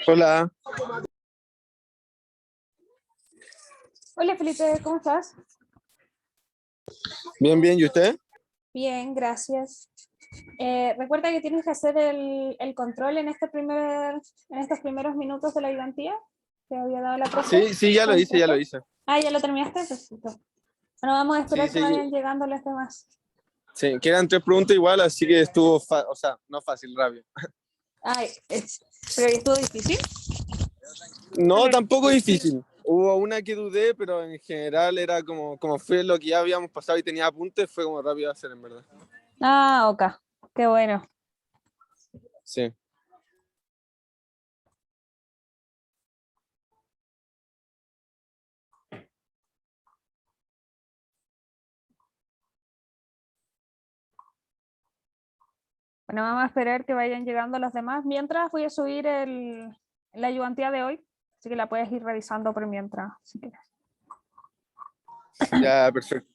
Hola, Hola Felipe, ¿cómo estás? bien, bien, ¿y usted? Bien, gracias. Recuerda que tienes que hacer el control en estos primeros minutos de la ayudantía que había dado la profe. Sí, sí, ya lo hice, ya lo ¿Cierto? hice. Ah, ¿ya lo terminaste? Perfecto. Bueno, vamos a Sí, esperar que sí, vayan llegando los demás. sí, quedan tres preguntas igual, así que estuvo, o sea, no fácil, rápido. Ay, pero estuvo difícil. No, tampoco difícil. Hubo una que dudé, pero en general era como fue lo que ya habíamos pasado y tenía apuntes, fue como rápido de hacer, en verdad. Ah, ok. Qué bueno. Sí. Bueno, vamos a esperar que vayan llegando los demás. Mientras voy a subir la ayudantía de hoy, así que la puedes ir revisando por mientras, si quieres. Ya, perfecto.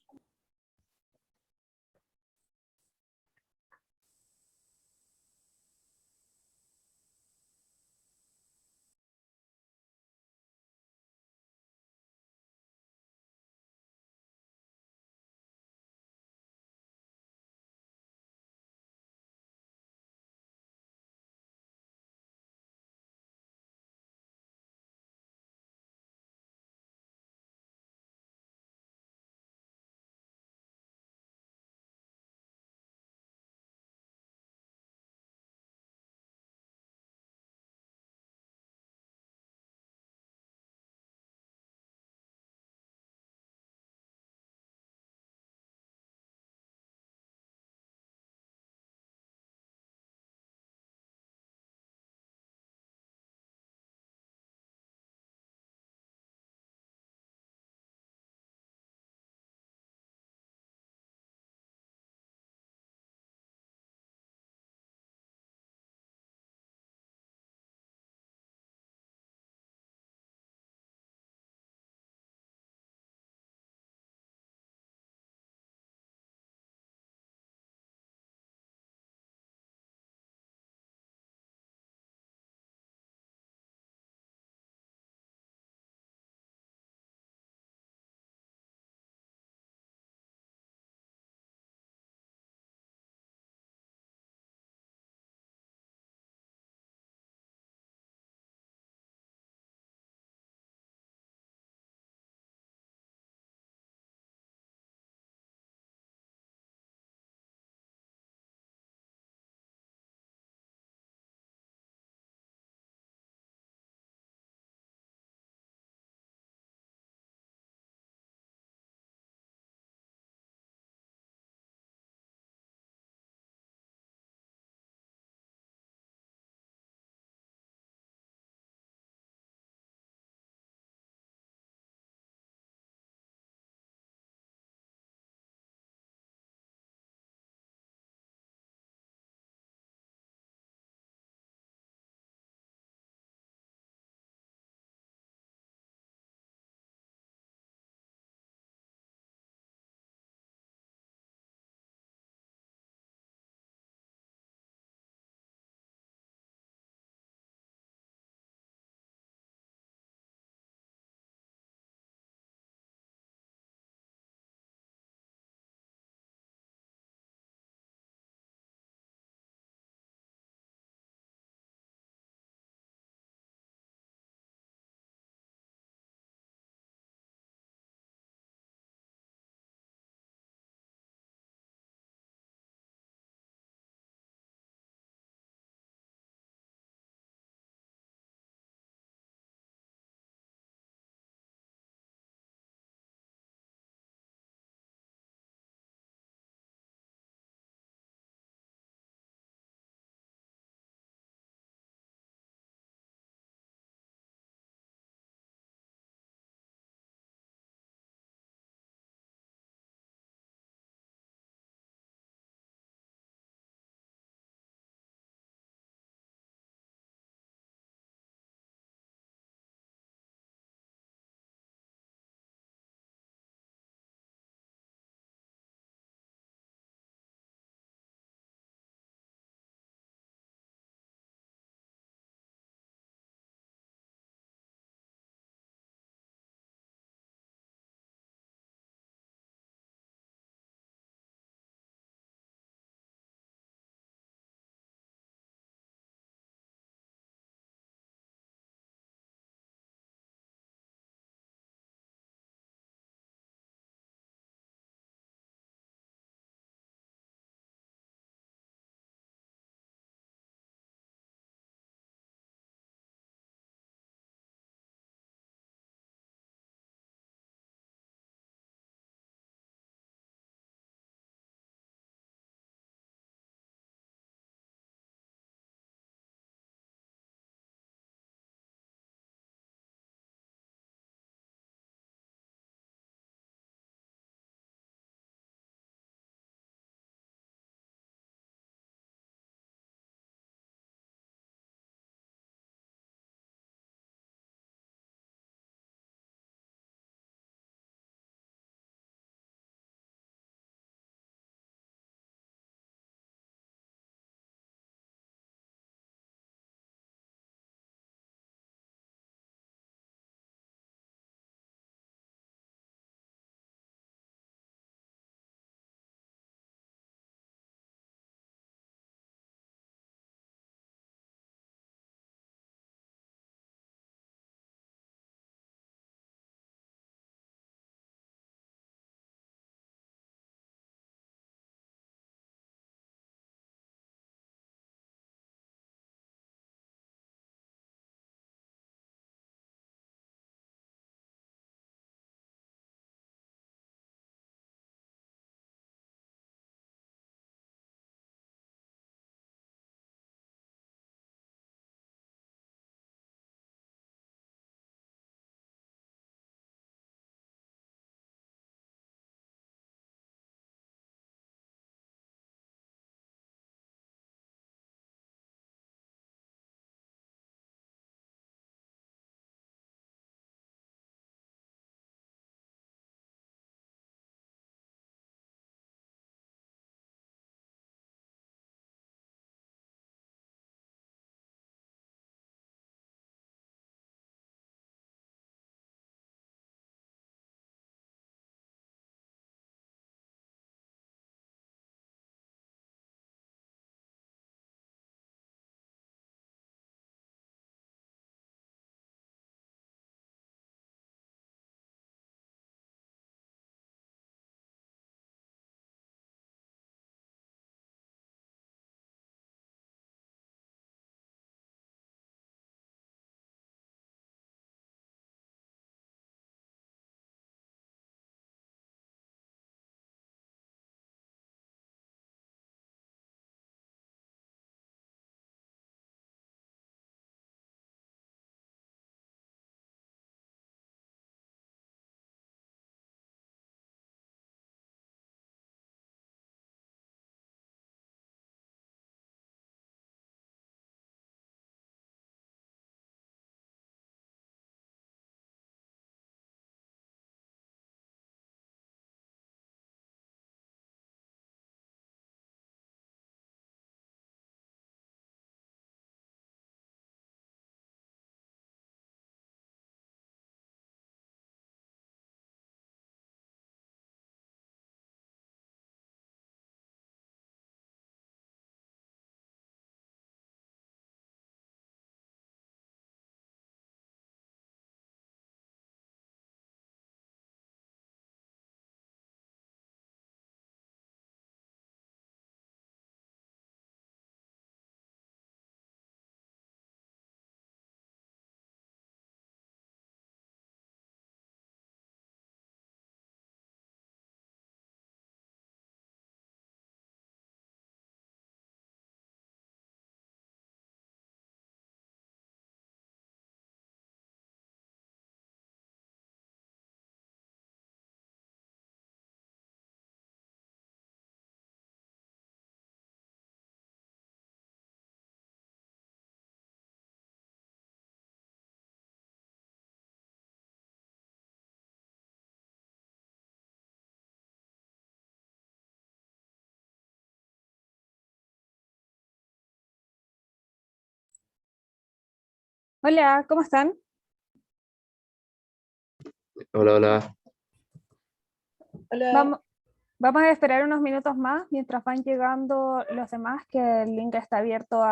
Hola, ¿cómo están? Hola, hola. Hola, Vamos, vamos a esperar unos minutos más mientras van llegando los demás, que el link está abierto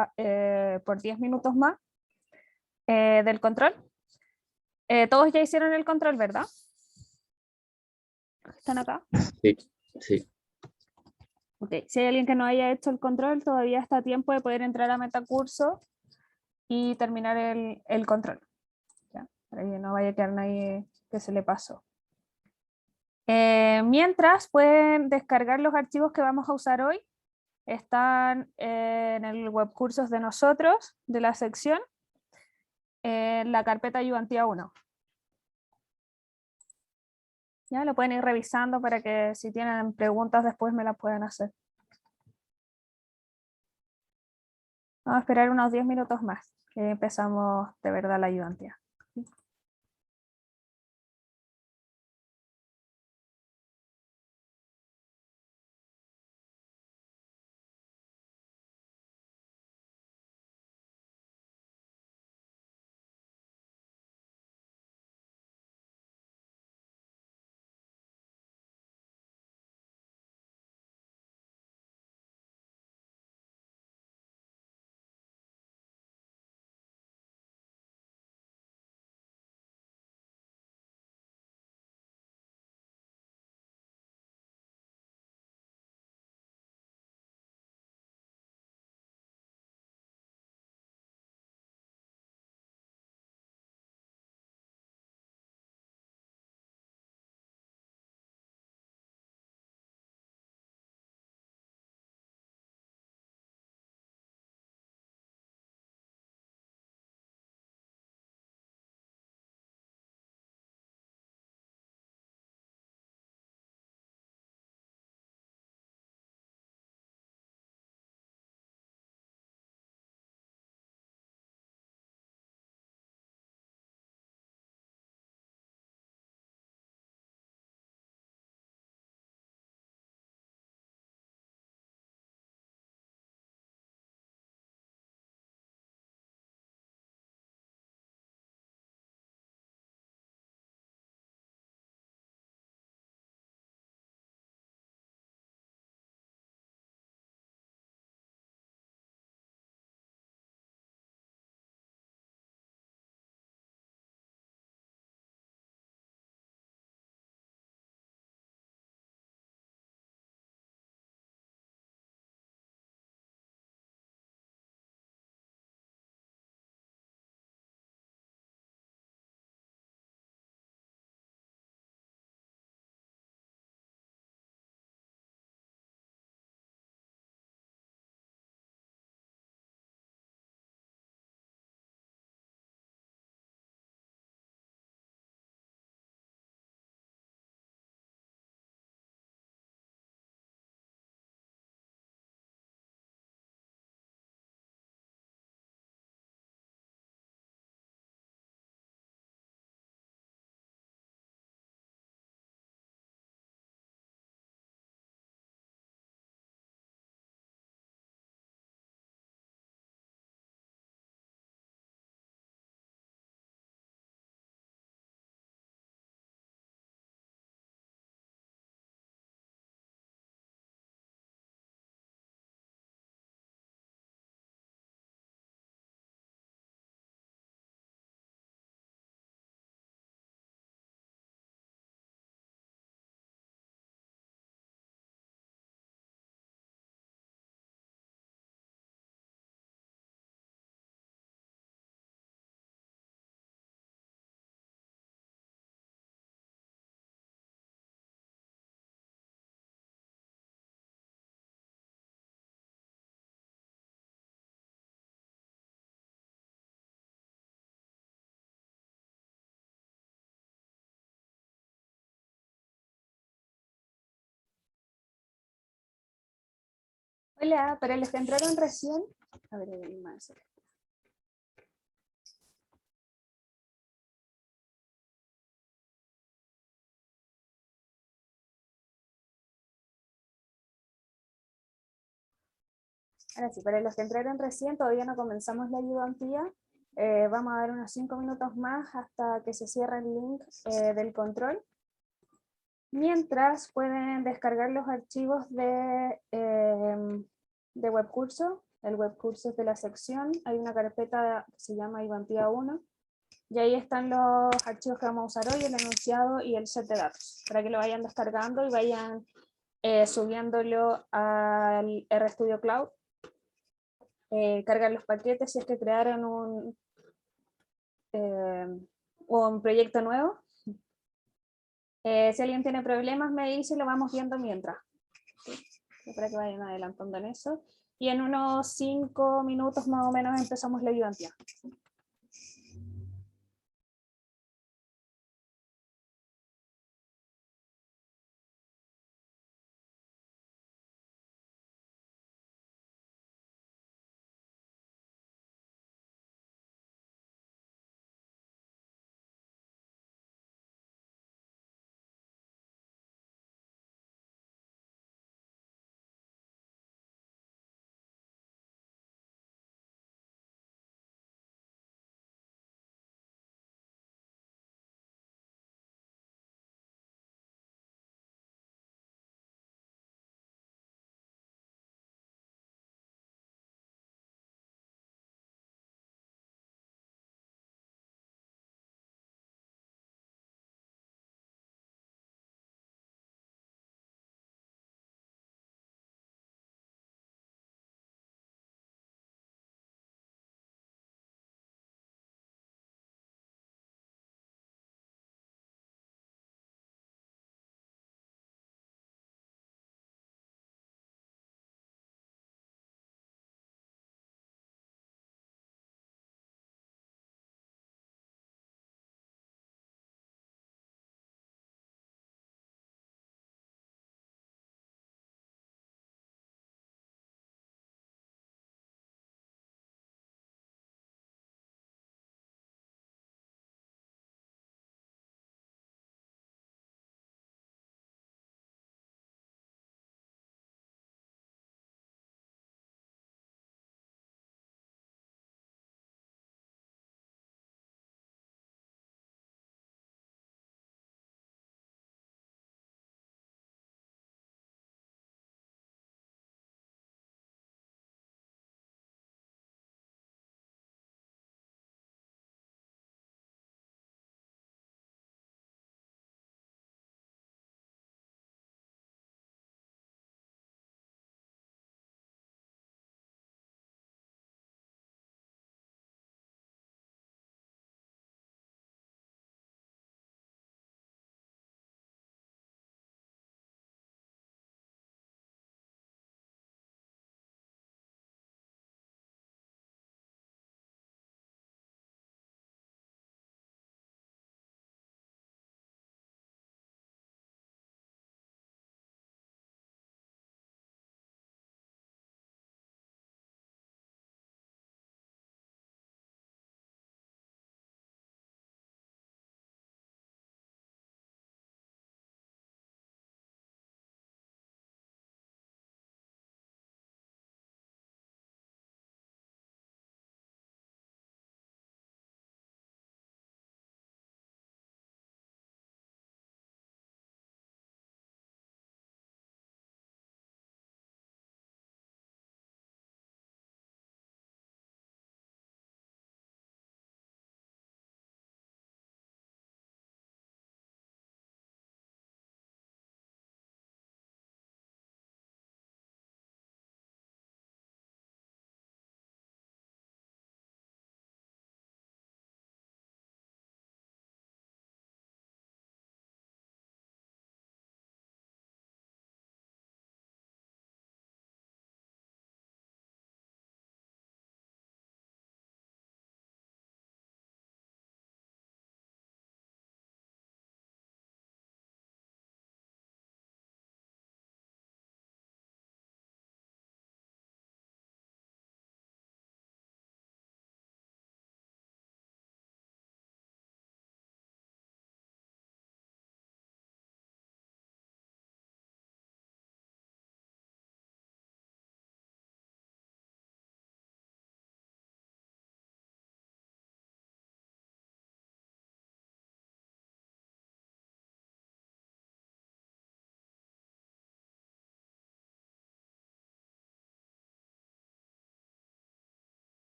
por 10 minutos más del control. Todos ya hicieron el control, ¿verdad? ¿Están acá? Sí, sí. Ok, si hay alguien que no haya hecho el control, todavía está a tiempo de poder entrar a Metacurso y terminar el control. ¿Ya? Para que no vaya a quedar nadie que se le pasó. Mientras pueden descargar los archivos que vamos a usar hoy. Están en el webcursos de nosotros, de la sección, en la carpeta Ayudantía 1. Ya lo pueden ir revisando para que si tienen preguntas después me las puedan hacer. Vamos a esperar unos 10 minutos más, que empezamos de verdad la ayudantía. Hola, para los que entraron recién, a ver, hay más. Ahora sí, para los que entraron recién, todavía no comenzamos la ayudantía. Vamos a dar unos 5 minutos más hasta que se cierre el link del control. Mientras pueden descargar los archivos de webcurso. El webcurso es de la sección. Hay una carpeta que se llama Ivantia 1. Y ahí están los archivos que vamos a usar hoy, el enunciado y el set de datos, para que lo vayan descargando y vayan subiéndolo al RStudio Cloud. Cargan los paquetes si es que crearon un proyecto nuevo. Si alguien tiene problemas me dice y lo vamos viendo mientras. Para que vayan adelantando en eso. Y en unos 5 minutos más o menos empezamos la ayudantía.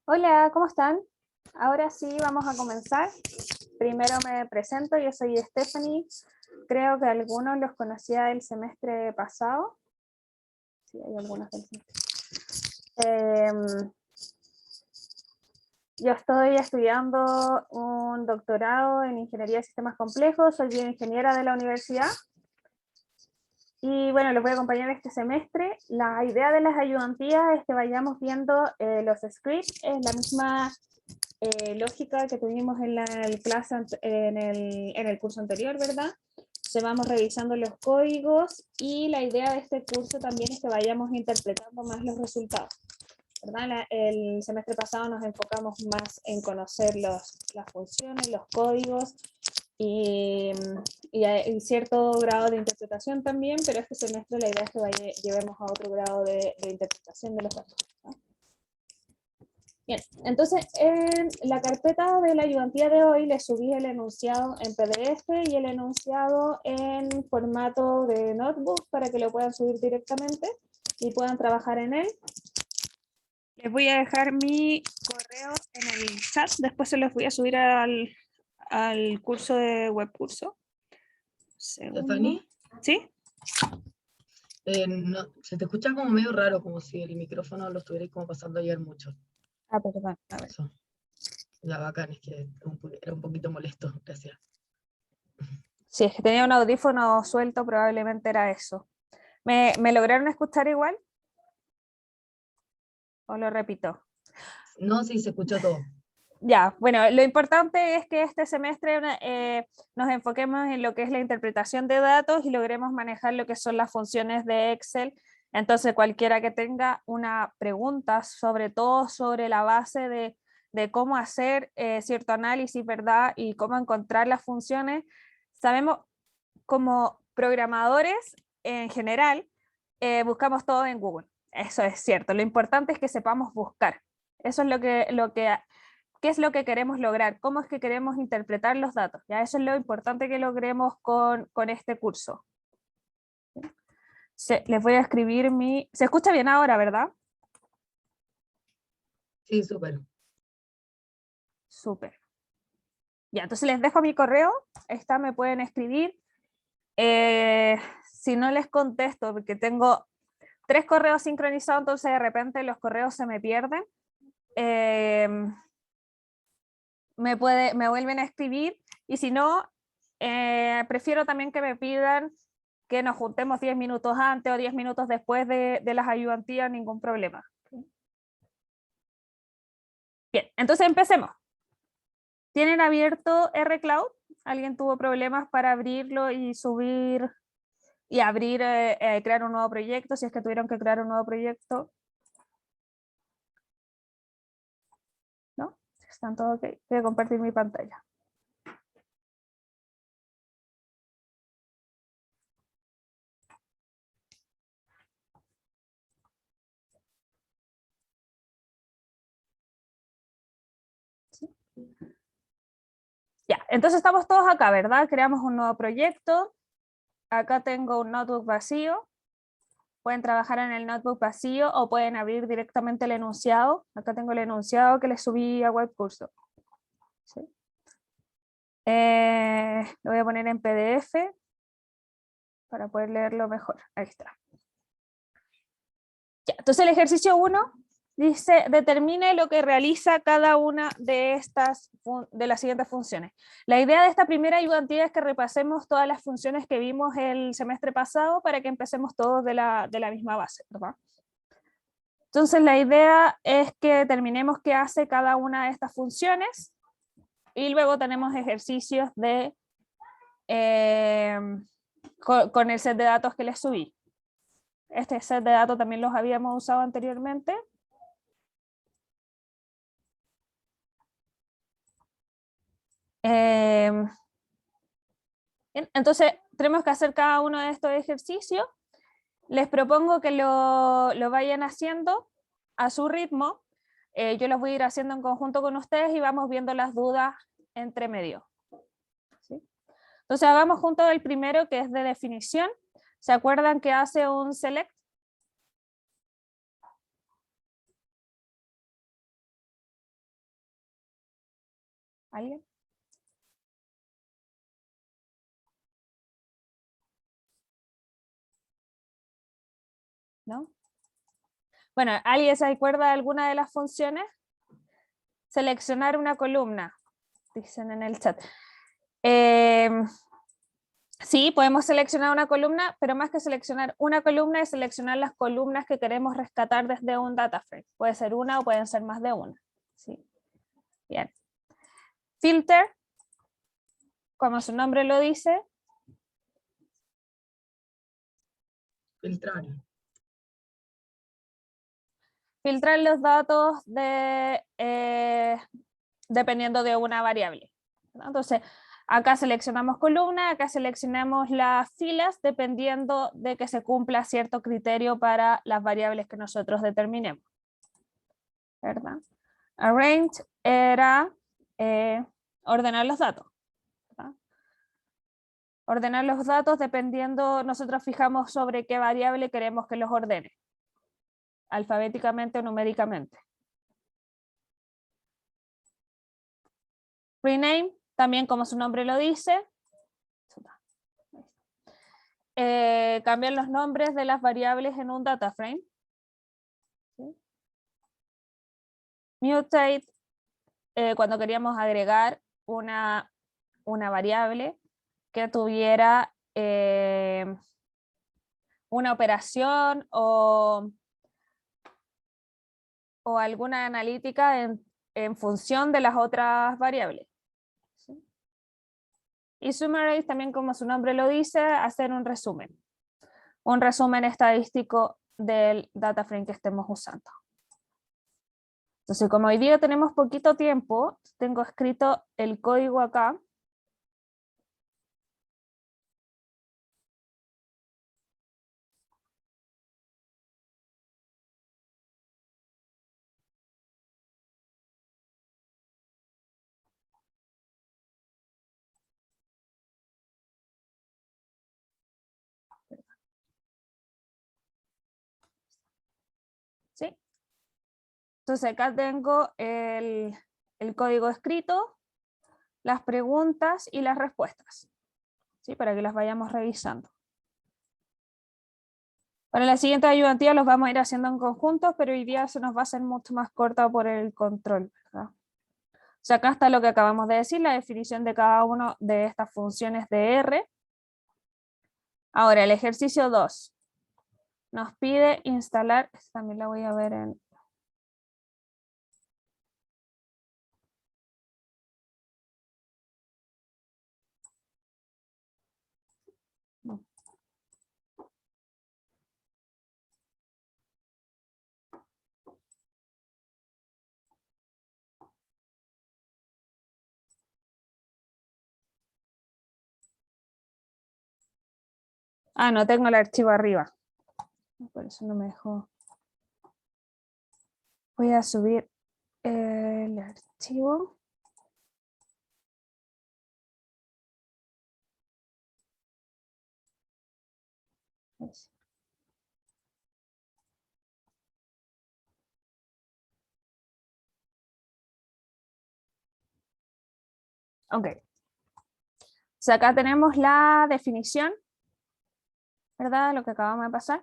Hola, ¿cómo están? Ahora sí vamos a comenzar. Primero me presento, yo soy Stephanie. Creo que algunos los conocía del semestre pasado. Sí, hay algunos del semestre. Yo estoy estudiando un doctorado en Ingeniería de Sistemas Complejos, soy bioingeniera de la universidad. Y bueno, los voy a acompañar este semestre. La idea de las ayudantías es que vayamos viendo los scripts, es la misma lógica que tuvimos en el en el curso anterior, ¿verdad? Se vamos revisando los códigos y la idea de este curso también es que vayamos interpretando más los resultados, ¿verdad? El semestre pasado nos enfocamos más en conocer las funciones, los códigos y hay cierto grado de interpretación también, pero este semestre la idea es que llevemos a otro grado de interpretación de los datos, ¿no? Bien, entonces en la carpeta de la ayudantía de hoy les subí el enunciado en PDF y el enunciado en formato de notebook para que lo puedan subir directamente y puedan trabajar en él. Les voy a dejar mi correo en el chat, después se los voy a subir al curso de web curso. Stephanie, ¿Sí? no, se te escucha como medio raro, como si el micrófono lo estuvierais como pasando ayer mucho. Ah, perdón, a ver. Eso. Ya, bacán, es que era un poquito molesto, gracias. Si es que tenía un audífono suelto, probablemente era eso. ¿Me lograron escuchar igual? ¿O lo repito? No, sí, se escuchó todo. Ya, bueno, lo importante es que este semestre nos enfoquemos en lo que es la interpretación de datos y logremos manejar lo que son las funciones de Excel. Entonces, cualquiera que tenga una pregunta, sobre todo sobre la base de cómo hacer cierto análisis, ¿verdad? Y cómo encontrar las funciones, sabemos como programadores en general, buscamos todo en Google. Eso es cierto. Lo importante es que sepamos buscar. Eso es ¿qué es lo que queremos lograr? ¿Cómo es que queremos interpretar los datos? ¿Ya? Eso es lo importante que logremos con este curso. Les voy a escribir mi... Se escucha bien ahora, ¿verdad? Sí, súper. Súper. Ya, entonces les dejo mi correo. Esta me pueden escribir. Si no les contesto, porque tengo 3 correos sincronizados, entonces de repente los correos se me pierden. Me vuelven a escribir y si no, prefiero también que me pidan que nos juntemos 10 minutos antes o 10 minutos después de las ayudantías, ningún problema. Bien, entonces empecemos. ¿Tienen abierto rCloud? ¿Alguien tuvo problemas para abrirlo y subir y abrir, crear un nuevo proyecto, si es que tuvieron que crear un nuevo proyecto? ¿No? ¿Están todos ok? Voy a compartir mi pantalla. ¿Sí? Ya, entonces estamos todos acá, ¿verdad? Creamos un nuevo proyecto. Acá tengo un notebook vacío. Pueden trabajar en el notebook vacío o pueden abrir directamente el enunciado. Acá tengo el enunciado que les subí a web curso. ¿Sí? Lo voy a poner en PDF para poder leerlo mejor. Ahí está. Ya, entonces el ejercicio 1 dice, determine lo que realiza cada una de las siguientes funciones. La idea de esta primera ayudantía es que repasemos todas las funciones que vimos el semestre pasado para que empecemos todos de la misma base, ¿verdad? Entonces la idea es que determinemos qué hace cada una de estas funciones y luego tenemos ejercicios con el set de datos que les subí. Este set de datos también los habíamos usado anteriormente. Entonces tenemos que hacer cada uno de estos ejercicios. Les propongo que lo vayan haciendo a su ritmo. Yo los voy a ir haciendo en conjunto con ustedes y vamos viendo las dudas entre medio. ¿Sí? Entonces hagamos juntos el primero, que es de definición. ¿Se acuerdan que hace un select? ¿Alguien? ¿No? Bueno, ¿alguien se acuerda de alguna de las funciones? Seleccionar una columna, dicen en el chat. Sí, podemos seleccionar una columna, pero más que seleccionar una columna es seleccionar las columnas que queremos rescatar desde un data frame. Puede ser una o pueden ser más de una. Sí. Bien. Filter, como su nombre lo dice. Filtrar. Filtrar los datos dependiendo de una variable, ¿no? Entonces, acá seleccionamos columna, acá seleccionamos las filas dependiendo de que se cumpla cierto criterio para las variables que nosotros determinemos, ¿verdad? Arrange era ordenar los datos, ¿verdad? Ordenar los datos dependiendo, nosotros fijamos sobre qué variable queremos que los ordene, alfabéticamente o numéricamente. Rename, también como su nombre lo dice, cambiar los nombres de las variables en un data frame. ¿Sí? Mutate, cuando queríamos agregar una variable que tuviera una operación o alguna analítica en función de las otras variables. ¿Sí? Y summarize, también como su nombre lo dice, hacer un resumen estadístico del data frame que estemos usando. Entonces, como hoy día tenemos poquito tiempo, tengo escrito el código acá. ¿Sí? Entonces acá tengo el código escrito, las preguntas y las respuestas, ¿sí? Para que las vayamos revisando. Para la siguiente ayudantía los vamos a ir haciendo en conjunto, pero hoy día se nos va a hacer mucho más corta por el control, ¿verdad? O sea, acá está lo que acabamos de decir, la definición de cada una de estas funciones de R. Ahora, el ejercicio 2 nos pide instalar, también la voy a ver en... No. Ah, no tengo el archivo arriba. Por eso no me dejó. Voy a subir el archivo. Ok. O sea, acá tenemos la definición, ¿verdad? Lo que acabamos de pasar.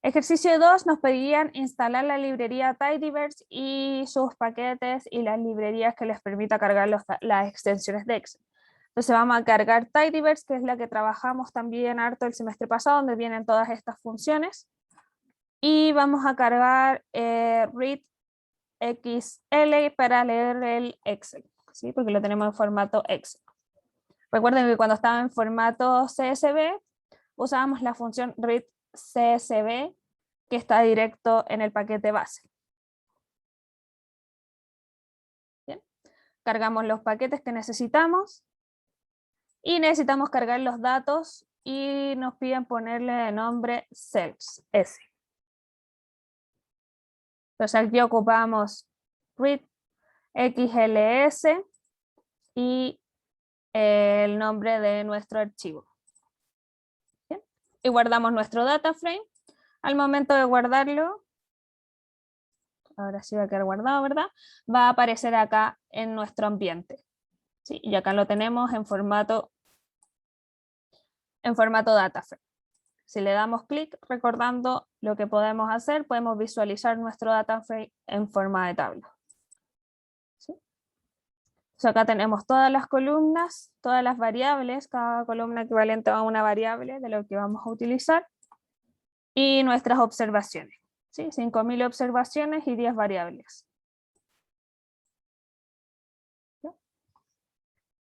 Ejercicio 2 nos pedían instalar la librería Tidyverse y sus paquetes y las librerías que les permita cargar las extensiones de Excel. Entonces vamos a cargar Tidyverse, que es la que trabajamos también harto el semestre pasado, donde vienen todas estas funciones. Y vamos a cargar readxl para leer el Excel, ¿sí? Porque lo tenemos en formato Excel. Recuerden que cuando estaba en formato CSV, usábamos la función readCSV, que está directo en el paquete base. Bien. Cargamos los paquetes que necesitamos y necesitamos cargar los datos y nos piden ponerle de nombre cells, S. Entonces aquí ocupamos readxls y el nombre de nuestro archivo. ¿Bien? Y guardamos nuestro data frame. Al momento de guardarlo, ahora sí va a quedar guardado, ¿verdad? Va a aparecer acá en nuestro ambiente. ¿sí? Y acá lo tenemos en formato data frame. Si le damos clic, recordando lo que podemos hacer, podemos visualizar nuestro data frame en forma de tabla. ¿Sí? Entonces acá tenemos todas las columnas, todas las variables, cada columna equivalente a una variable de lo que vamos a utilizar, y nuestras observaciones. ¿Sí? 5000 observaciones y 10 variables. ¿Sí?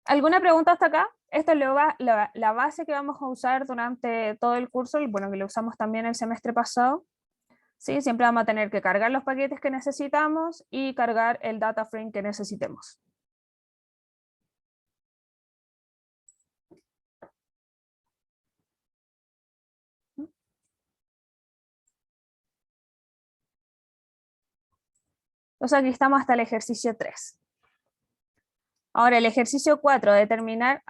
¿Alguna pregunta hasta acá? Esto es la base que vamos a usar durante todo el curso, y bueno, que lo usamos también el semestre pasado. ¿Sí? Siempre vamos a tener que cargar los paquetes que necesitamos y cargar el data frame que necesitemos. Entonces aquí estamos hasta el ejercicio 3. Ahora el ejercicio 4, determinar,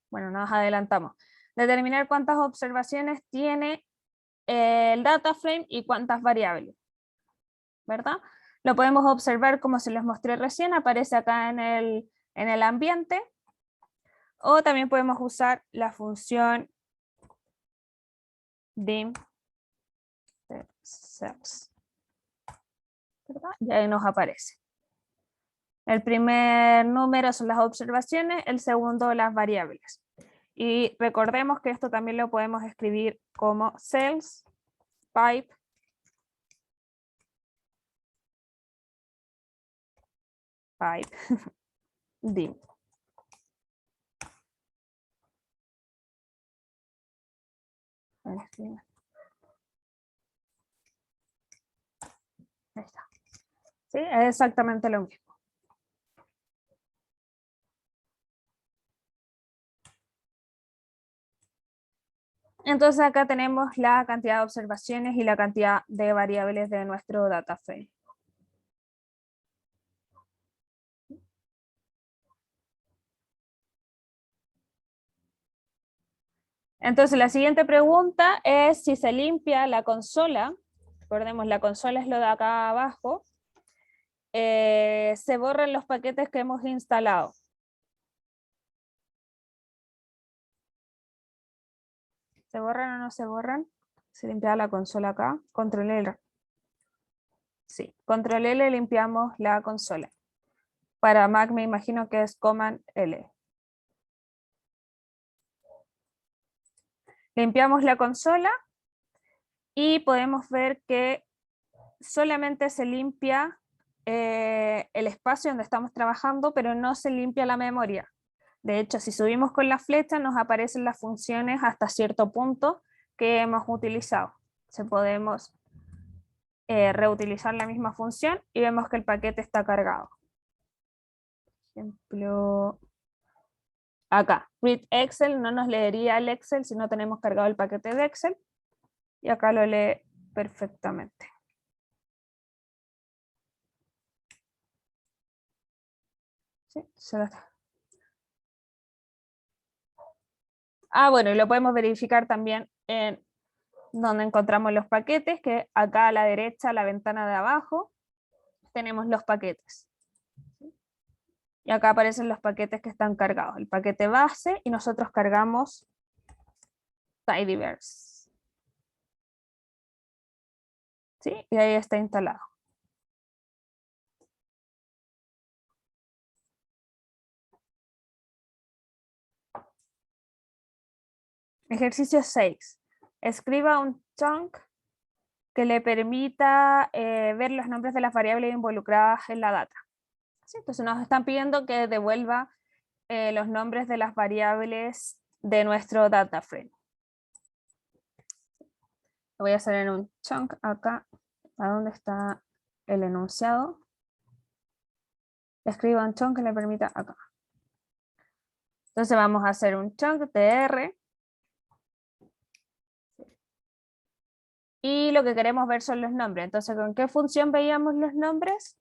bueno, nos adelantamos. Determinar cuántas observaciones tiene el data frame y cuántas variables, ¿verdad? Lo podemos observar como se les mostré recién, aparece acá en el ambiente, o también podemos usar la función dim cells, ¿verdad? Y ahí nos aparece. El primer número son las observaciones, el segundo las variables. Y recordemos que esto también lo podemos escribir como cells pipe dim. Ahí está. ¿Sí? Es exactamente lo mismo. Entonces acá tenemos la cantidad de observaciones y la cantidad de variables de nuestro data frame. Entonces la siguiente pregunta es si se limpia la consola. Recordemos, la consola es lo de acá abajo. Se borran los paquetes que hemos instalado. ¿Se borran o no se borran? Se limpia la consola acá. Control L. Sí, Control L limpiamos la consola. Para Mac me imagino que es Command L. Limpiamos la consola y podemos ver que solamente se limpia el espacio donde estamos trabajando, pero no se limpia la memoria. De hecho, si subimos con la flecha nos aparecen las funciones hasta cierto punto que hemos utilizado. Entonces podemos reutilizar la misma función y vemos que el paquete está cargado. Por ejemplo, acá, read Excel no nos leería el Excel si no tenemos cargado el paquete de Excel, y acá lo lee perfectamente. ¿Sí? Bueno, y lo podemos verificar también en donde encontramos los paquetes, que acá a la derecha, la ventana de abajo, tenemos los paquetes. Y acá aparecen los paquetes que están cargados. El paquete base, y nosotros cargamos tidyverse. ¿Sí? Y ahí está instalado. Ejercicio 6. Escriba un chunk que le permita ver los nombres de las variables involucradas en la data. ¿Sí? Entonces nos están pidiendo que devuelva los nombres de las variables de nuestro data frame. Lo voy a hacer en un chunk acá, a donde está el enunciado. Escriba un chunk que le permita acá. Entonces vamos a hacer un chunk tr. Y lo que queremos ver son los nombres. Entonces, ¿con qué función veíamos los nombres?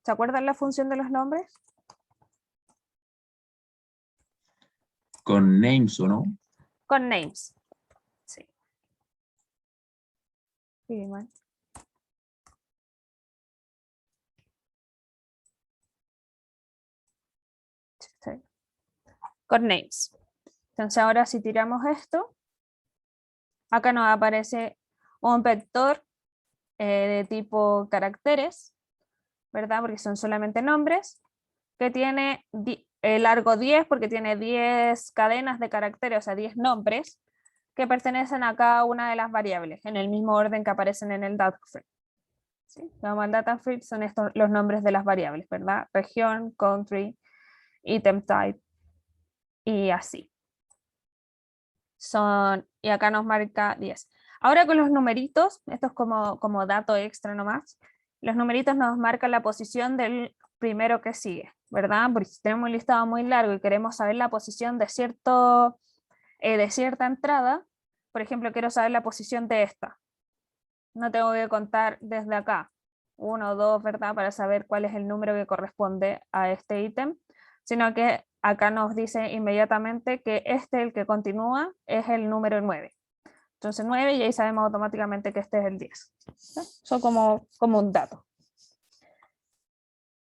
¿Se acuerdan la función de los nombres? Con names, ¿o no? Con names. Sí. Sí, bueno. Codenames. Entonces ahora si tiramos esto, acá nos aparece un vector de tipo caracteres, ¿verdad? Porque son solamente nombres, que tiene largo 10 porque tiene 10 cadenas de caracteres, o sea, 10 nombres, que pertenecen a cada una de las variables, en el mismo orden que aparecen en el data frame. ¿Sí? Vamos al data frame, son estos los nombres de las variables, ¿verdad? Región, country, item type, y así. Y acá nos marca 10. Ahora con los numeritos, esto es como dato extra nomás, los numeritos nos marcan la posición del primero que sigue, ¿verdad? Porque si tenemos un listado muy largo y queremos saber la posición de cierta entrada, por ejemplo, quiero saber la posición de esta. No tengo que contar desde acá, 1 o 2, ¿verdad? Para saber cuál es el número que corresponde a este ítem, sino que acá nos dice inmediatamente que el que continúa, es el número 9. Entonces 9 y ahí sabemos automáticamente que este es el 10. Eso como un dato.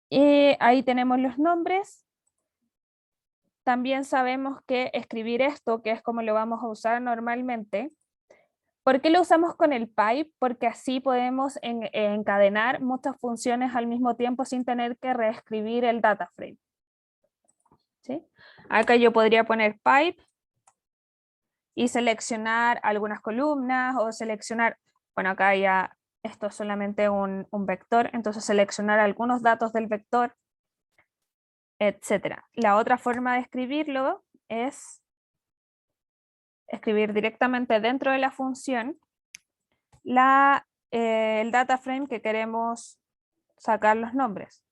Y ahí tenemos los nombres. También sabemos que escribir esto, que es como lo vamos a usar normalmente. ¿Por qué lo usamos con el pipe? Porque así podemos encadenar muchas funciones al mismo tiempo sin tener que reescribir el data frame. ¿Sí? Acá yo podría poner pipe y seleccionar algunas columnas o seleccionar, bueno, acá ya esto es solamente un vector, entonces seleccionar algunos datos del vector, etc. La otra forma de escribirlo es escribir directamente dentro de la función el data frame que queremos sacar los nombres.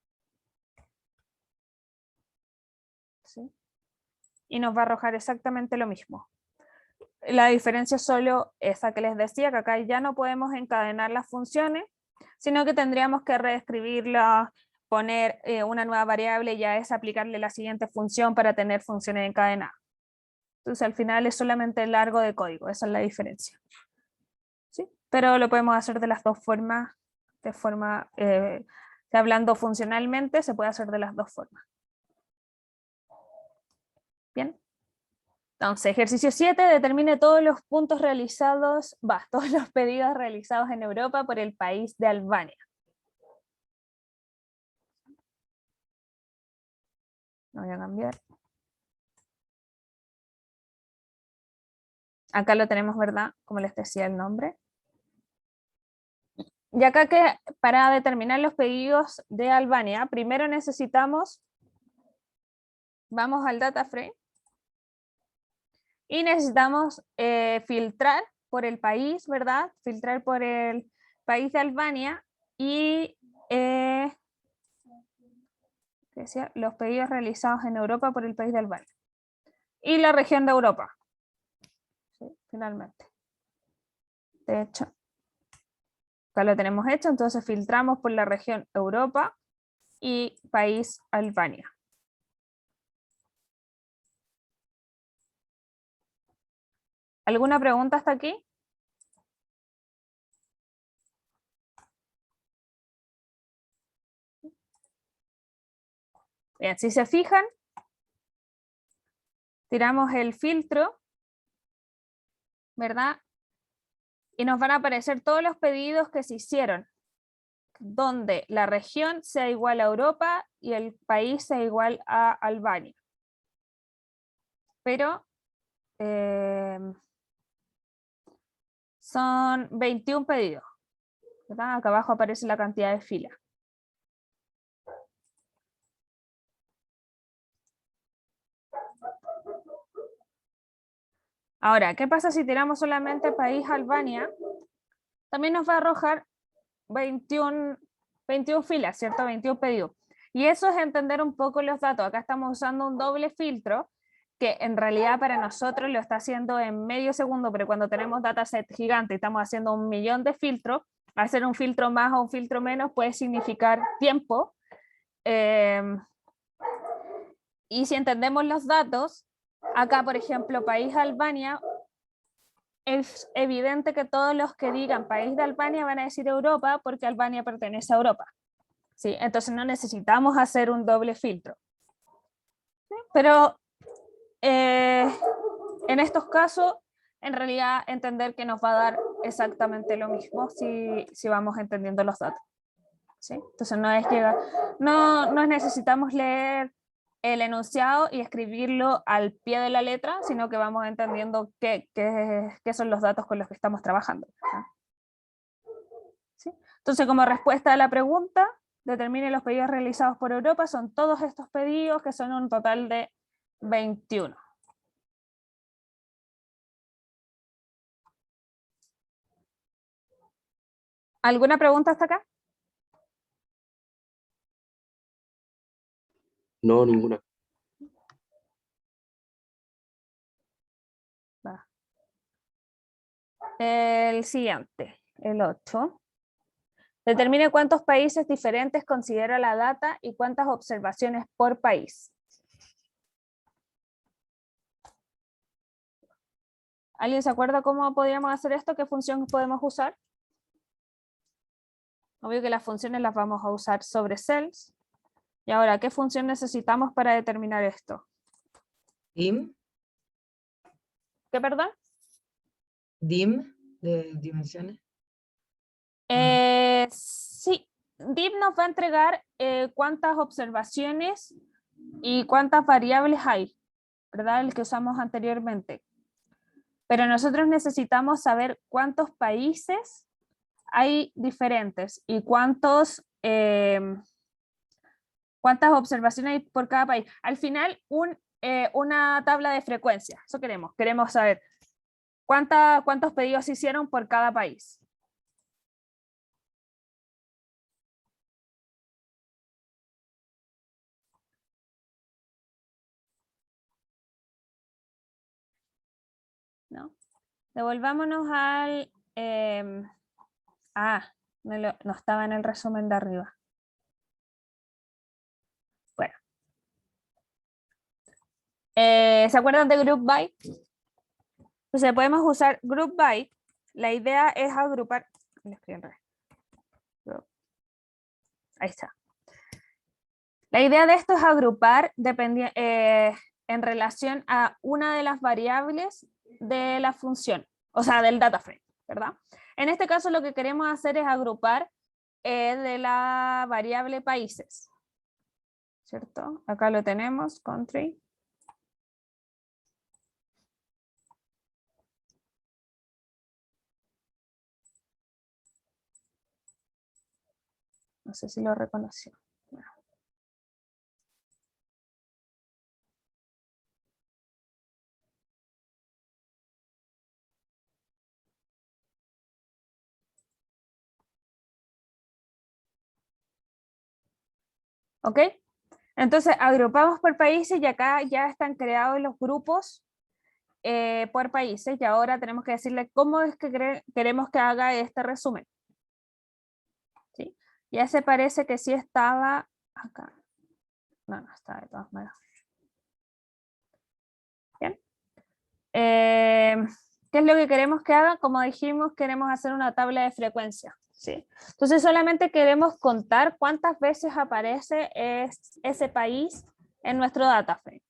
¿Sí? Y nos va a arrojar exactamente lo mismo. La diferencia es solo esa que les decía, que acá ya no podemos encadenar las funciones, sino que tendríamos que reescribirlas, poner una nueva variable y ya es aplicarle la siguiente función para tener funciones encadenadas. Entonces al final es solamente el largo de código, esa es la diferencia. ¿Sí? Pero lo podemos hacer de las dos formas, hablando funcionalmente, se puede hacer de las dos formas. Bien. Entonces, ejercicio 7, determine todos los puntos realizados, todos los pedidos realizados en Europa por el país de Albania. Lo voy a cambiar. Acá lo tenemos, ¿verdad? Como les decía el nombre. Y acá que para determinar los pedidos de Albania, primero necesitamos, vamos al data frame, y necesitamos filtrar por el país, ¿verdad? Filtrar por el país de Albania y decía, los pedidos realizados en Europa por el país de Albania. Y la región de Europa. ¿Sí? Finalmente. De hecho, acá lo tenemos hecho, entonces filtramos por la región Europa y país Albania. ¿Alguna pregunta hasta aquí? Bien, si se fijan, tiramos el filtro, ¿verdad? Y nos van a aparecer todos los pedidos que se hicieron, donde la región sea igual a Europa y el país sea igual a Albania. Pero son 21 pedidos, ¿verdad? Acá abajo aparece la cantidad de filas. Ahora, ¿qué pasa si tiramos solamente país Albania? También nos va a arrojar 21 filas, ¿cierto? 21 pedidos. Y eso es entender un poco los datos. Acá estamos usando un doble filtro, que en realidad para nosotros lo está haciendo en medio segundo, pero cuando tenemos dataset gigante y estamos haciendo 1 millón de filtros, hacer un filtro más o un filtro menos puede significar tiempo. Y si entendemos los datos, acá por ejemplo, país Albania, es evidente que todos los que digan país de Albania van a decir Europa porque Albania pertenece a Europa. ¿Sí? Entonces no necesitamos hacer un doble filtro. Pero en estos casos, en realidad entender que nos va a dar exactamente lo mismo si vamos entendiendo los datos. ¿Sí? Entonces no necesitamos leer el enunciado y escribirlo al pie de la letra, sino que vamos entendiendo qué son los datos con los que estamos trabajando. ¿Sí? Entonces, como respuesta a la pregunta, determine los pedidos realizados por Europa, son todos estos pedidos, que son un total de 21. ¿Alguna pregunta hasta acá? No, ninguna. Va. El siguiente, el 8. Determine cuántos países diferentes considera la data y cuántas observaciones por país. ¿Alguien se acuerda cómo podríamos hacer esto? ¿Qué función podemos usar? Obvio que las funciones las vamos a usar sobre cells. Y ahora, ¿qué función necesitamos para determinar esto? Dim, ¿Qué, perdón? dim de dimensiones. Sí, div nos va a entregar cuántas observaciones y cuántas variables hay, ¿verdad? El que usamos anteriormente. Pero nosotros necesitamos saber cuántos países hay diferentes y cuántas observaciones hay por cada país. Al final, una tabla de frecuencia, eso queremos. Queremos saber cuántos pedidos se hicieron por cada país. ¿No? Devolvámonos al... no estaba en el resumen de arriba. Bueno. ¿Se acuerdan de Group By? Entonces podemos usar Group By. La idea es agrupar... Ahí está. La idea de esto es agrupar en relación a una de las variables de la función, o sea, del data frame, ¿verdad? En este caso lo que queremos hacer es agrupar de la variable países, ¿cierto? Acá lo tenemos, country. No sé si lo reconoció. ¿Ok? Entonces agrupamos por países y acá ya están creados los grupos por países y ahora tenemos que decirle cómo es que queremos que haga este resumen. ¿Sí? Ya se parece que sí estaba acá. No está de todas maneras. Bien. ¿Qué es lo que queremos que haga? Como dijimos, queremos hacer una tabla de frecuencia. ¿Sí? Entonces solamente queremos contar cuántas veces aparece ese país en nuestro data frame.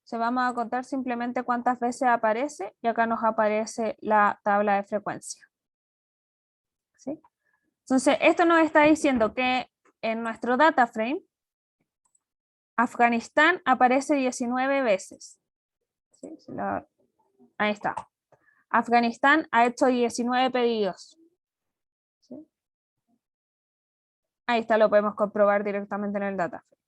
Se vamos a contar simplemente cuántas veces aparece y acá nos aparece la tabla de frecuencia. ¿Sí? Entonces esto nos está diciendo que en nuestro data frame Afganistán aparece 19 veces. ¿Sí? Ahí está. Afganistán ha hecho 19 pedidos. ¿Sí? Ahí está, lo podemos comprobar directamente en el data frame.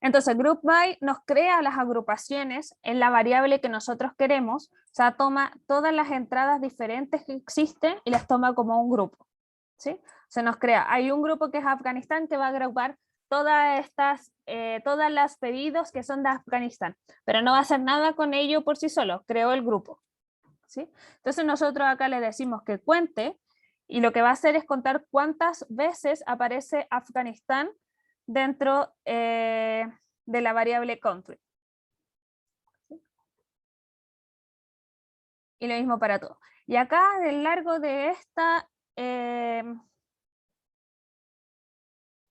Entonces, Group By nos crea las agrupaciones en la variable que nosotros queremos, o sea, toma todas las entradas diferentes que existen y las toma como un grupo. ¿Sí? Se nos crea, hay un grupo que es Afganistán que va a agrupar todas las pedidos que son de Afganistán, pero no va a hacer nada con ello por sí solo, creó el grupo. ¿Sí? Entonces nosotros acá le decimos que cuente y lo que va a hacer es contar cuántas veces aparece Afganistán dentro de la variable country. Y lo mismo para todo. Y acá, a lo largo de esta,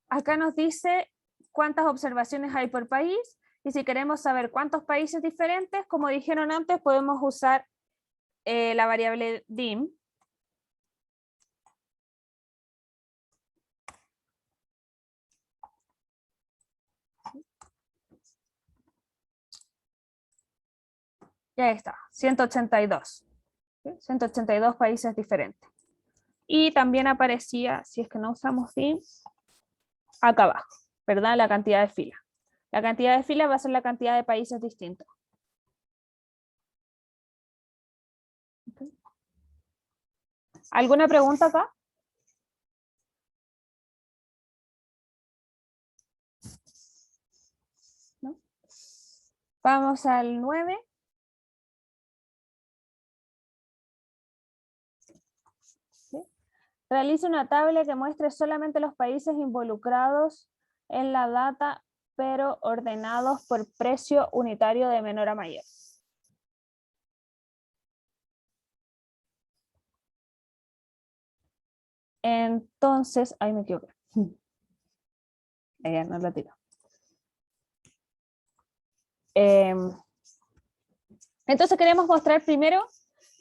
acá nos dice cuántas observaciones hay por país, y si queremos saber cuántos países diferentes, como dijeron antes, podemos usar la variable dim. Y ahí está, 182. ¿Sí? 182 países diferentes. Y también aparecía, si es que no usamos dim, acá abajo, ¿verdad? La cantidad de filas. La cantidad de filas va a ser la cantidad de países distintos. Okay. ¿Alguna pregunta acá? ¿No? Vamos al 9. ¿Sí? Realiza una tabla que muestre solamente los países involucrados en la data, pero ordenados por precio unitario de menor a mayor. Entonces, ahí me equivoqué. Ella no la tiro. Entonces queremos mostrar primero,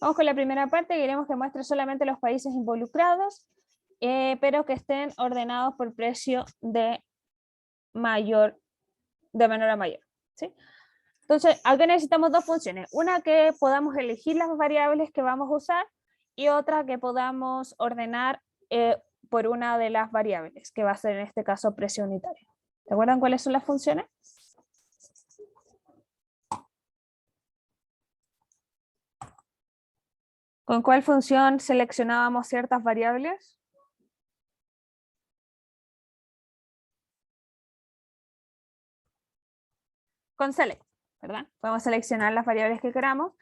vamos con la primera parte, queremos que muestre solamente los países involucrados, pero que estén ordenados por precio de menor a mayor. ¿Sí? Entonces, acá necesitamos dos funciones. Una que podamos elegir las variables que vamos a usar y otra que podamos ordenar por una de las variables, que va a ser en este caso precio unitario. ¿Se acuerdan cuáles son las funciones? ¿Con cuál función seleccionábamos ciertas variables? Con select, ¿verdad? Podemos seleccionar las variables que queramos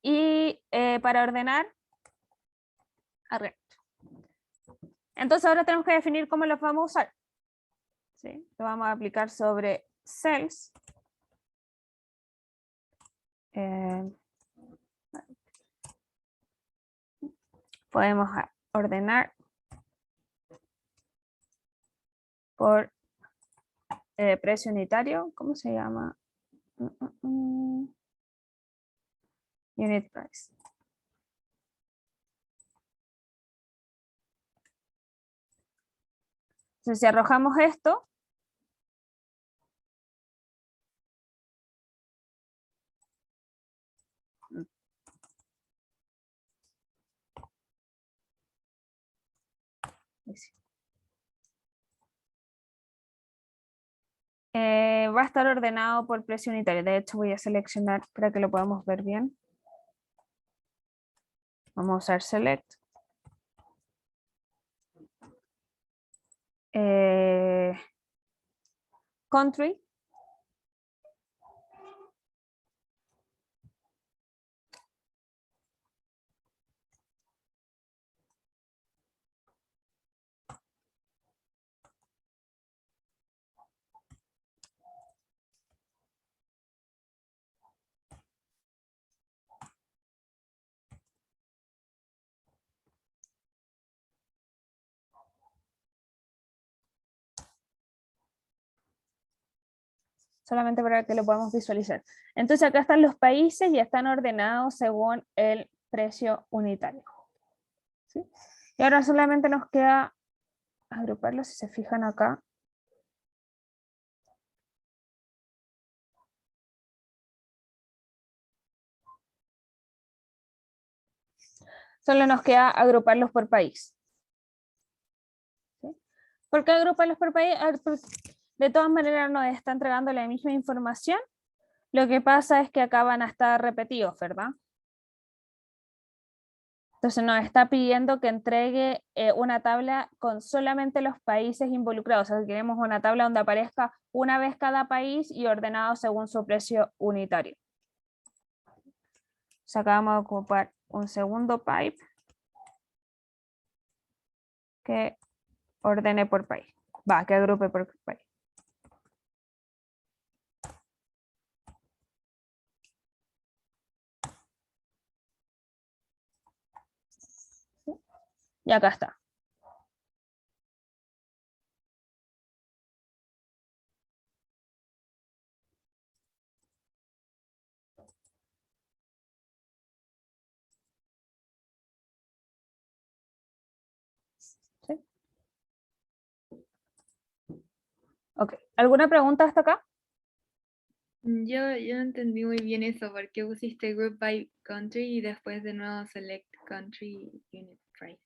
y para ordenar, arrange. Entonces ahora tenemos que definir cómo los vamos a usar. ¿Sí? Lo vamos a aplicar sobre cells. Podemos ordenar por precio unitario. ¿Cómo se llama? Unit price. Entonces, si arrojamos esto, va a estar ordenado por precio unitario. De hecho, voy a seleccionar para que lo podamos ver bien. Vamos a usar select. Country. Solamente para que lo podamos visualizar. Entonces acá están los países y están ordenados según el precio unitario. ¿Sí? Y ahora solamente nos queda agruparlos, si se fijan acá. Solo nos queda agruparlos por país. ¿Sí? ¿Por qué agruparlos por país? De todas maneras nos está entregando la misma información. Lo que pasa es que acá van a estar repetidos, ¿verdad? Entonces nos está pidiendo que entregue una tabla con solamente los países involucrados. O sea, queremos una tabla donde aparezca una vez cada país y ordenado según su precio unitario. O sea, acá vamos a ocupar un segundo pipe que ordene por país. Que agrupe por país. Y acá está. ¿Sí? Ok. ¿Alguna pregunta hasta acá? Yo no entendí muy bien eso, ¿por qué pusiste Group by Country y después de nuevo Select Country Unit Price?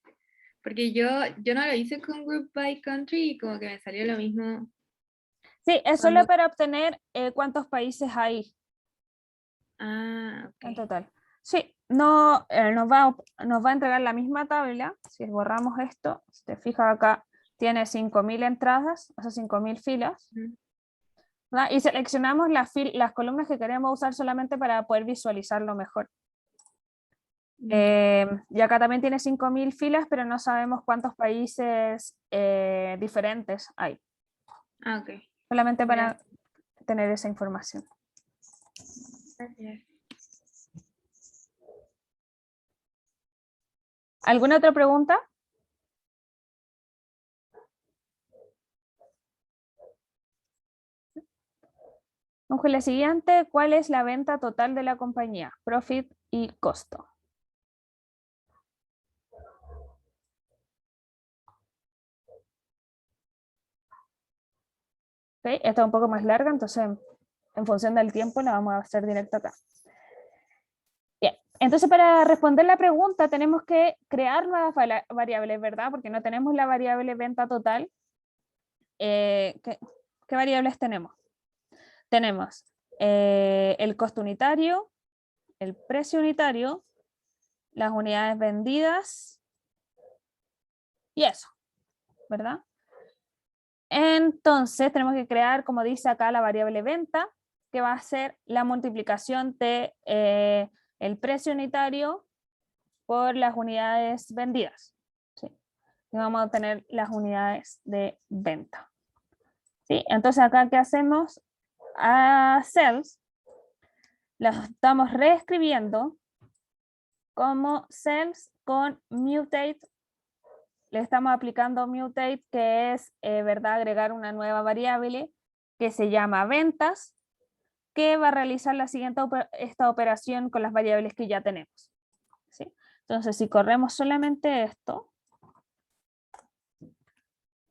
Porque yo no lo hice con Group by Country y como que me salió lo mismo. Sí, es Cuando- solo para obtener cuántos países hay Ah, en ok. total. Sí, no, nos va a entregar la misma tabla. Si borramos esto, si te fijas acá, tiene 5.000 entradas, o sea, 5.000 filas. Ujú. ¿Verdad? Y seleccionamos las columnas que queremos usar solamente para poder visualizarlo mejor. Y acá también tiene 5.000 filas, pero no sabemos cuántos países diferentes hay. Ah, ok. Solamente para Gracias. tener esa información. Gracias. ¿Alguna otra pregunta? Vamos con la siguiente. ¿Cuál es la venta total de la compañía? Profit y costo. ¿Okay? Esta es un poco más larga, entonces en función del tiempo la vamos a hacer directo acá. Bien, entonces para responder la pregunta tenemos que crear nuevas variables, ¿verdad? Porque no tenemos la variable venta total. ¿Qué variables tenemos? Tenemos el costo unitario, el precio unitario, las unidades vendidas y eso, ¿verdad? Entonces tenemos que crear, como dice acá, la variable venta, que va a ser la multiplicación de el precio unitario por las unidades vendidas. ¿Sí? Y vamos a obtener las unidades de venta. ¿Sí? Entonces acá, ¿qué hacemos? A cells las estamos reescribiendo como cells con mutate. Le estamos aplicando mutate, que es, ¿verdad?, agregar una nueva variable que se llama ventas, que va a realizar la siguiente esta operación con las variables que ya tenemos. ¿Sí? Entonces, si corremos solamente esto,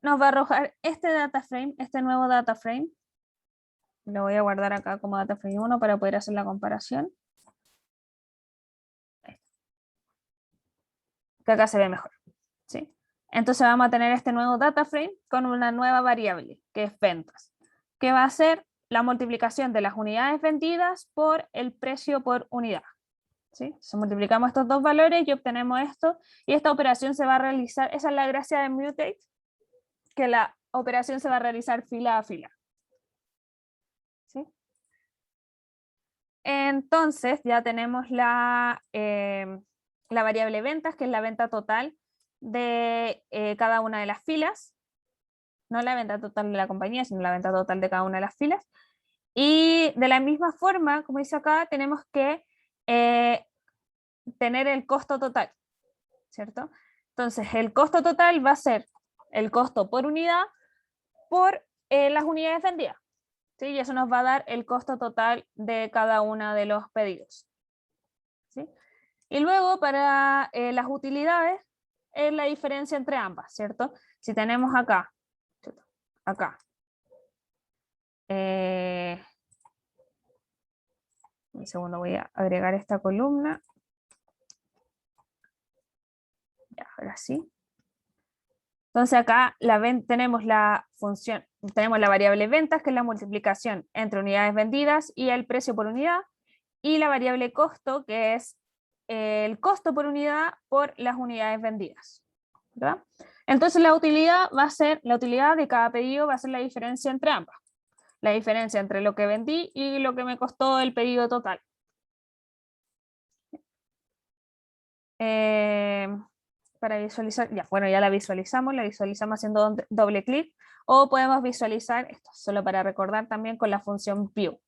nos va a arrojar este data frame, este nuevo data frame. Lo voy a guardar acá como data frame 1 para poder hacer la comparación. Que acá se ve mejor. ¿Sí? Entonces vamos a tener este nuevo data frame con una nueva variable, que es ventas, que va a ser la multiplicación de las unidades vendidas por el precio por unidad. ¿Sí? Si multiplicamos estos dos valores y obtenemos esto, y esta operación se va a realizar, esa es la gracia de mutate, que la operación se va a realizar fila a fila. ¿Sí? Entonces ya tenemos la variable ventas, que es la venta total de cada una de las filas, no la venta total de la compañía, sino la venta total de cada una de las filas. Y de la misma forma, como dice acá, tenemos que tener el costo total, ¿cierto? Entonces, el costo total va a ser el costo por unidad por las unidades vendidas, ¿sí? Y eso nos va a dar el costo total de cada uno de los pedidos, ¿sí? Y luego, para las utilidades, es la diferencia entre ambas, ¿cierto? Si tenemos acá, un segundo, voy a agregar esta columna. Ya, ahora sí. Entonces acá tenemos la función, tenemos la variable ventas, que es la multiplicación entre unidades vendidas y el precio por unidad, y la variable costo, que es el costo por unidad por las unidades vendidas, ¿verdad? Entonces la utilidad de cada pedido va a ser la diferencia entre ambas, la diferencia entre lo que vendí y lo que me costó el pedido total. Para visualizar, ya, bueno, ya la visualizamos haciendo doble clic, o podemos visualizar esto, solo para recordar también con la función view.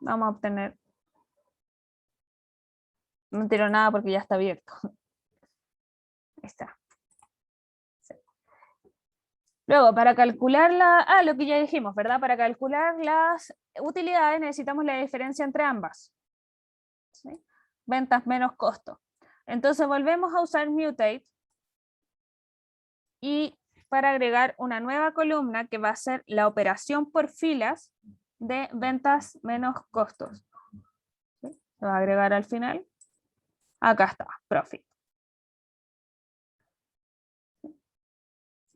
Vamos a obtener, no tiro nada porque ya está abierto. está. Sí. Luego, para calcular lo que ya dijimos, ¿verdad? Para calcular las utilidades necesitamos la diferencia entre ambas. ¿Sí? Ventas menos costo. Entonces volvemos a usar mutate y para agregar una nueva columna que va a ser la operación por filas de ventas menos costos. ¿Sí? Se va a agregar al final. Acá está, profit.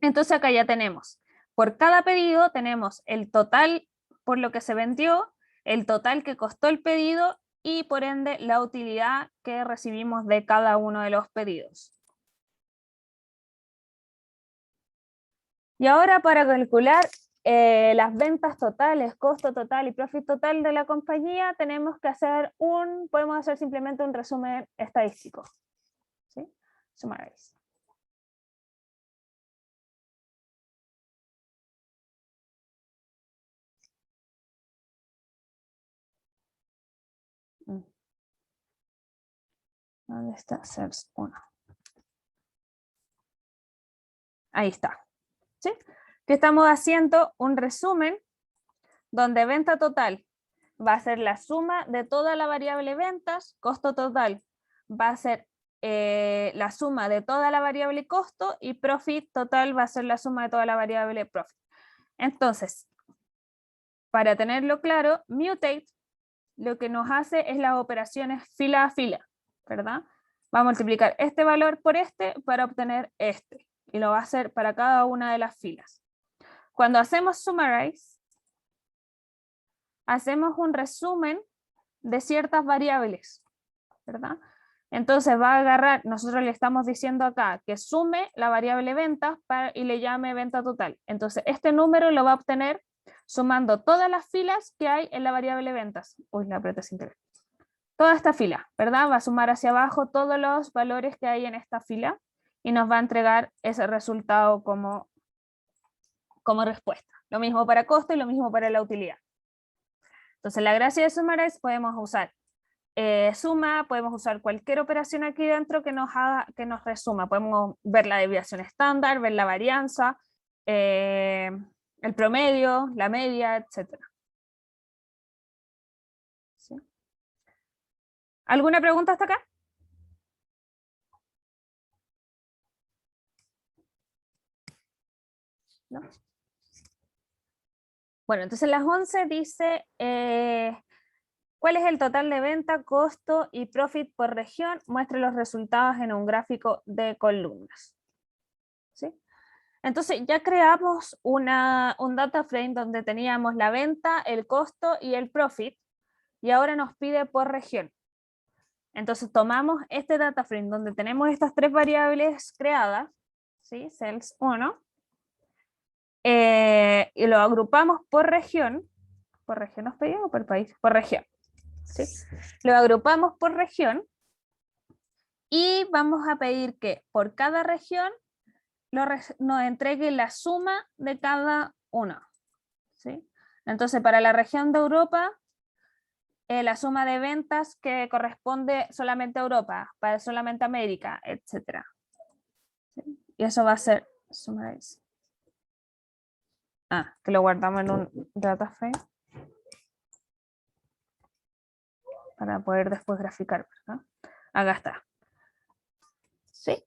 Entonces acá ya tenemos, por cada pedido tenemos el total por lo que se vendió, el total que costó el pedido y por ende la utilidad que recibimos de cada uno de los pedidos. Y ahora para calcular las ventas totales, costo total y profit total de la compañía, tenemos que hacer podemos hacer simplemente un resumen estadístico. ¿Sí? Summarize. ¿Dónde está Sales 1? Ahí está. ¿Sí? Que estamos haciendo un resumen donde venta total va a ser la suma de toda la variable ventas, costo total va a ser la suma de toda la variable costo y profit total va a ser la suma de toda la variable profit. Entonces, para tenerlo claro, mutate lo que nos hace es las operaciones fila a fila, ¿verdad? Va a multiplicar este valor por este para obtener este y lo va a hacer para cada una de las filas. Cuando hacemos summarize, hacemos un resumen de ciertas variables, ¿verdad? Entonces va a agarrar, nosotros le estamos diciendo acá que sume la variable ventas y le llame venta total. Entonces este número lo va a obtener sumando todas las filas que hay en la variable ventas. Uy, la apreté sin querer. Toda esta fila, ¿verdad? Va a sumar hacia abajo todos los valores que hay en esta fila y nos va a entregar ese resultado como respuesta. Lo mismo para costo y lo mismo para la utilidad. Entonces la gracia de summarize podemos usar suma, podemos usar cualquier operación aquí dentro que nos resuma. Podemos ver la desviación estándar, ver la varianza, el promedio, la media, etc. ¿Sí? ¿Alguna pregunta hasta acá? ¿No? Bueno, entonces las 11 dice ¿cuál es el total de venta, costo y profit por región? Muestre los resultados en un gráfico de columnas. ¿Sí? Entonces ya creamos un data frame donde teníamos la venta, el costo y el profit, y ahora nos pide por región. Entonces tomamos este data frame donde tenemos estas tres variables creadas, ¿sí? Sales 1, y lo agrupamos por región. ¿Por región nos pedimos o por país? Por región. ¿Sí? Lo agrupamos por región y vamos a pedir que por cada región nos entregue la suma de cada uno. ¿Sí? Entonces para la región de Europa, la suma de ventas que corresponde solamente a Europa, para solamente América, etc. ¿Sí? Y eso va a ser summarize. Que lo guardamos en un data frame para poder después graficar, ¿verdad? Acá está. ¿Sí?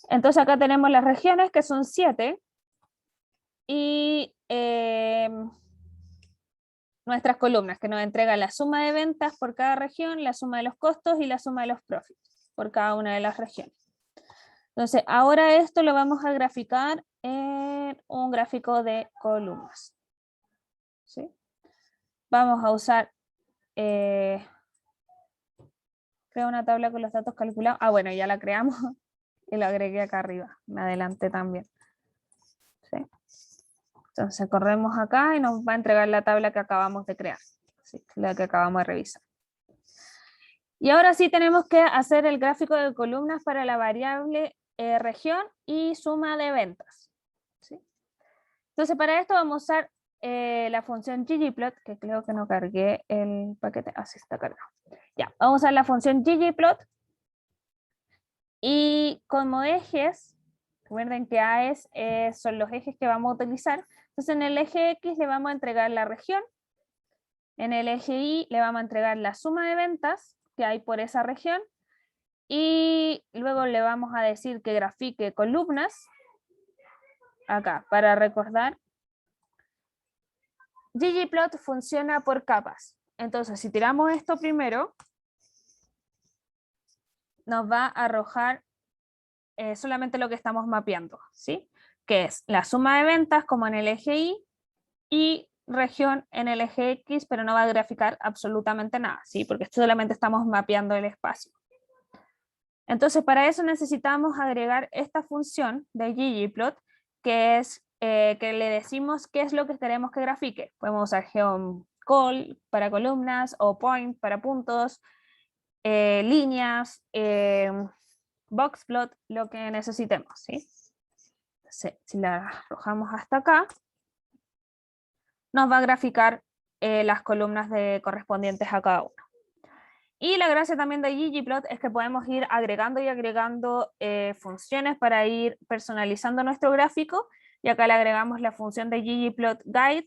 Entonces acá tenemos las regiones que son 7 y nuestras columnas que nos entregan la suma de ventas por cada región, la suma de los costos y la suma de los profits por cada una de las regiones. Entonces ahora esto lo vamos a graficar en un gráfico de columnas. ¿Sí? Vamos a usar creo una tabla con los datos calculados. Bueno, ya la creamos y lo agregué acá arriba. Me adelanté también. ¿Sí? Entonces corremos acá y nos va a entregar la tabla que acabamos de crear. ¿Sí? La que acabamos de revisar. Y ahora sí tenemos que hacer el gráfico de columnas para la variable región y suma de ventas. ¿Sí? Entonces para esto vamos a usar la función ggplot, que creo que no cargué el paquete. Sí está cargado. Ya, vamos a usar la función ggplot y como ejes Recuerden que AES son los ejes que vamos a utilizar. Entonces en el eje X le vamos a entregar la región, en el eje Y le vamos a entregar la suma de ventas que hay por esa región, y luego le vamos a decir que grafique columnas, acá, para recordar. ggplot funciona por capas. Entonces, si tiramos esto primero, nos va a arrojar solamente lo que estamos mapeando, ¿sí? Que es la suma de ventas como en el eje y región en el eje X, pero no va a graficar absolutamente nada, ¿sí? Porque solamente estamos mapeando el espacio. Entonces, para eso necesitamos agregar esta función de ggplot, que es que le decimos qué es lo que queremos que grafique. Podemos usar geoncol para columnas o point para puntos, líneas, boxplot, lo que necesitemos, ¿sí? Entonces, si la arrojamos hasta acá, nos va a graficar las columnas correspondientes a cada uno. Y la gracia también de ggplot es que podemos ir agregando y agregando funciones para ir personalizando nuestro gráfico, y acá le agregamos la función de ggplot guide,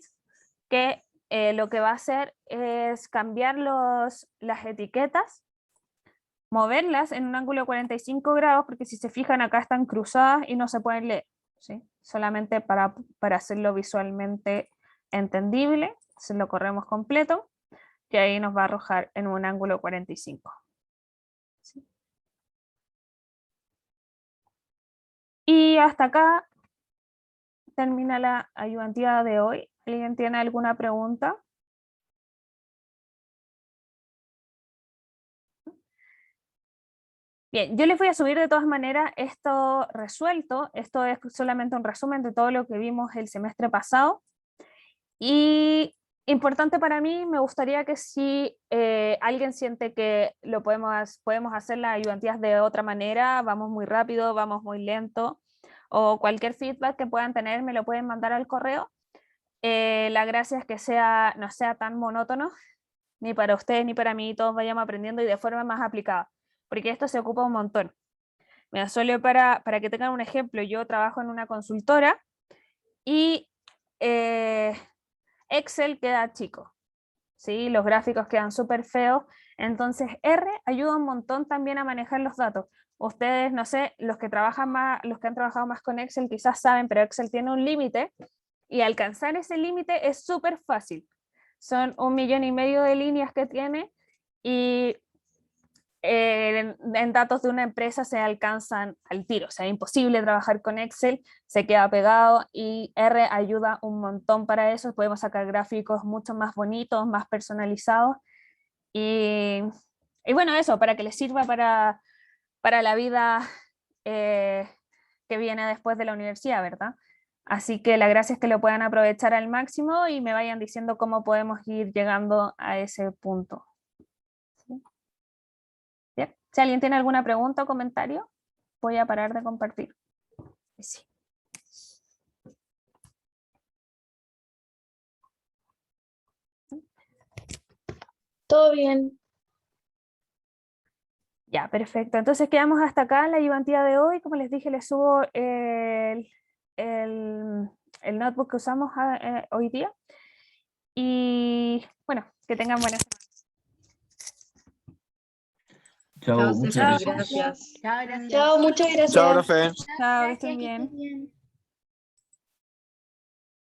que lo que va a hacer es cambiar las etiquetas, moverlas en un ángulo de 45 grados, porque si se fijan acá están cruzadas y no se pueden leer, ¿sí? Solamente para hacerlo visualmente entendible, se lo corremos completo, y ahí nos va a arrojar en un ángulo 45. ¿Sí? Y hasta acá termina la ayudantía de hoy. ¿Alguien tiene alguna pregunta? Bien, yo les voy a subir de todas maneras esto resuelto. Esto es solamente un resumen de todo lo que vimos el semestre pasado. Y importante para mí, me gustaría que si alguien siente que podemos hacer las ayudantías de otra manera, vamos muy rápido, vamos muy lento, o cualquier feedback que puedan tener, me lo pueden mandar al correo. La gracia es que no sea tan monótono, ni para ustedes ni para mí, todos vayamos aprendiendo y de forma más aplicada, porque esto se ocupa un montón. Mira, solo para que tengan un ejemplo, yo trabajo en una consultora y Excel queda chico, ¿sí? Los gráficos quedan súper feos, entonces R ayuda un montón también a manejar los datos. Ustedes, no sé, los que han trabajado más con Excel quizás saben, pero Excel tiene un límite, y alcanzar ese límite es súper fácil. Son 1,5 millones de líneas que tiene, y en datos de una empresa se alcanzan al tiro, o sea, es imposible trabajar con Excel, se queda pegado, y R ayuda un montón para eso. Podemos sacar gráficos mucho más bonitos, más personalizados, y bueno, eso, para que les sirva para la vida que viene después de la universidad, ¿verdad? Así que la gracia es que lo puedan aprovechar al máximo y me vayan diciendo cómo podemos ir llegando a ese punto. ¿Sí? Bien. Si alguien tiene alguna pregunta o comentario, voy a parar de compartir. Sí. Todo bien. Ya, perfecto. Entonces quedamos hasta acá en la ayudantía de hoy. Como les dije, les subo el notebook que usamos hoy día. Y bueno, que tengan buenas semanas. Chao, Chao, muchas Ceci, gracias. gracias. Chao, gracias. Chao, muchas gracias. Chao, profe. Chao, que estén bien. bien.